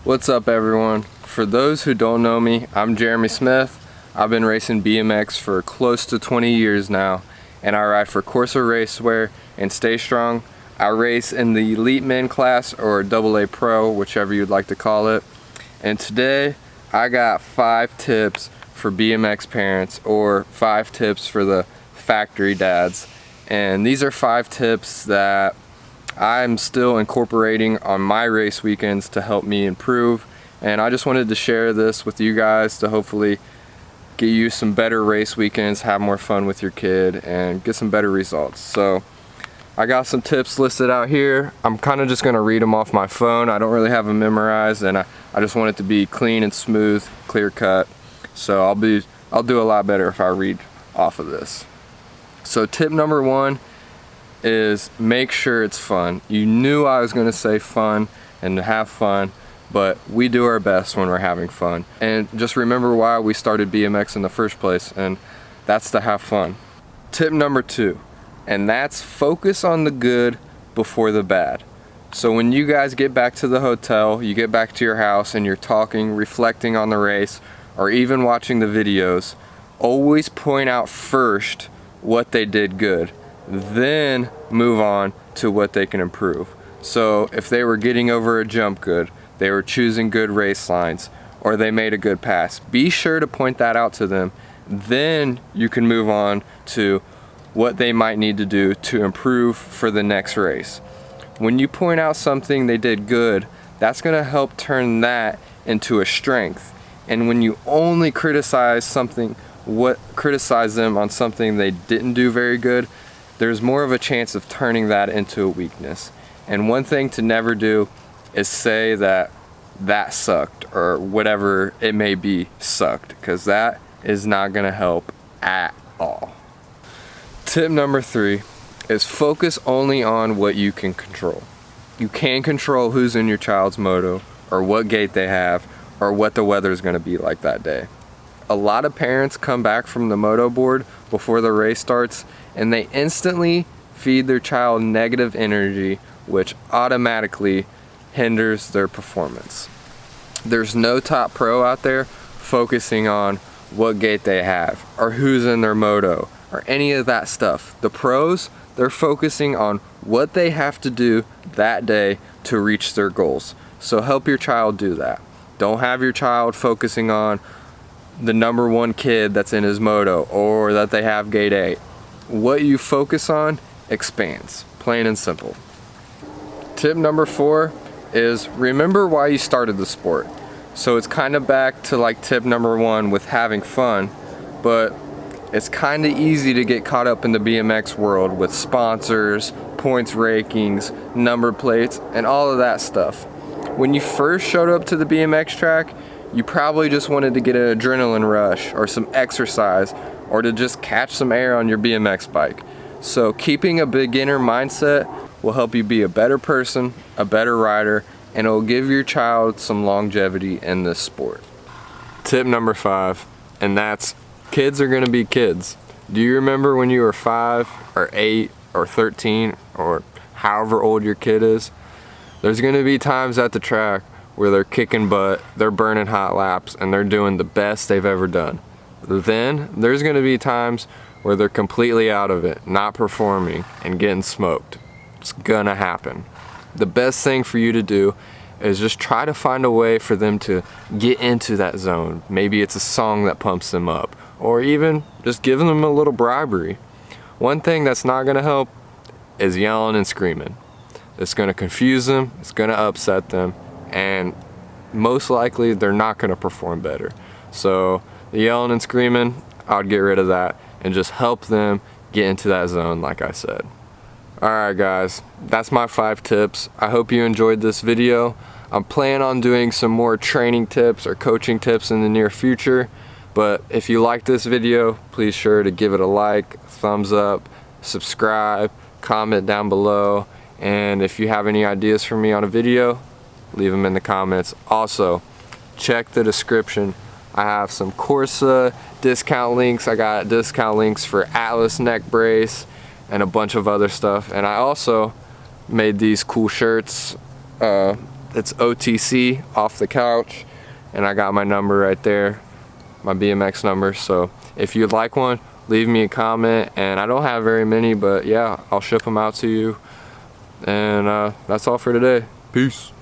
What's up, everyone? For those who don't know me, I'm Jeremy Smith. I've been racing BMX for close to 20 years now, and I ride for Corsa Racewear and Stay Strong. I race in the Elite Men class or AA Pro, whichever you'd like to call it. And today I got 5 tips for BMX parents, or 5 tips for the factory dads. And these are 5 tips that I'm still incorporating on my race weekends to help me improve, and I just wanted to share this with you guys to hopefully get you some better race weekends, have more fun with your kid, and get some better results. So I got some tips listed out here. I'm kind of just going to read them off my phone. I don't really have them memorized, and I just want it to be clean and smooth, clear cut. So I'll do a lot better if I read off of this. So tip number 1 is make sure it's fun. You knew I was going to say fun and to have fun, but we do our best when we're having fun. And just remember why we started BMX in the first place, and that's to have fun. Tip number 2, and that's focus on the good before the bad. So when you guys get back to the hotel, you get back to your house and you're talking, reflecting on the race, or even watching the videos, always point out first what they did good, then move on to what they can improve. So if they were getting over a jump good, they were choosing good race lines, or they made a good pass, be sure to point that out to them. Then you can move on to what they might need to do to improve for the next race. When you point out something they did good, that's going to help turn that into a strength. And when you only criticize them on something they didn't do very good, there's more of a chance of turning that into a weakness. And one thing to never do is say that sucked, or whatever it may be sucked, because that is not going to help at all. Tip number 3 is focus only on what you can control. You can't control who's in your child's moto, or what gait they have, or what the weather is going to be like that day. A lot of parents come back from the moto board before the race starts, and they instantly feed their child negative energy, which automatically hinders their performance. There's no top pro out there focusing on what gait they have, or who's in their moto, or any of that stuff. The pros, they're focusing on what they have to do that day to reach their goals. So help your child do that. Don't have your child focusing on the number 1 kid that's in his moto, or that they have gate 8. What you focus on expands, plain and simple. Tip number 4 is remember why you started the sport. So it's kind of back to like tip number 1 with having fun, but it's kind of easy to get caught up in the BMX world with sponsors, points rankings, number plates, and all of that stuff. When you first showed up to the BMX track, you probably just wanted to get an adrenaline rush, or some exercise, or to just catch some air on your BMX bike. So keeping a beginner mindset will help you be a better person, a better rider, and it will give your child some longevity in this sport. Tip number 5, and that's kids are going to be kids. Do you remember when you were 5 or 8 or 13 or however old your kid is? There's going to be times at the track where they're kicking butt, they're burning hot laps, and they're doing the best they've ever done. Then there's going to be times where they're completely out of it, not performing, and getting smoked. It's gonna happen. The best thing for you to do is just try to find a way for them to get into that zone. Maybe it's a song that pumps them up, or even just giving them a little bribery. One thing that's not gonna help is yelling and screaming. It's gonna confuse them, it's gonna upset them, and most likely they're not gonna perform better. So the yelling and screaming, I'd get rid of that and just help them get into that zone, like I said. Alright guys, that's my 5 tips. I hope you enjoyed this video. I'm planning on doing some more training tips or coaching tips in the near future, but if you like this video, please sure to give it a like, thumbs up, subscribe, comment down below, and if you have any ideas for me on a video, leave them in the comments. Also, check the description. I have some Corsa discount links. I got discount links for Atlas neck brace and a bunch of other stuff. And I also made these cool shirts It's OTC, off the couch, and I got my number right there, my BMX number. So if you'd like one, leave me a comment, and I don't have very many, but yeah, I'll ship them out to you. And that's all for today. Peace.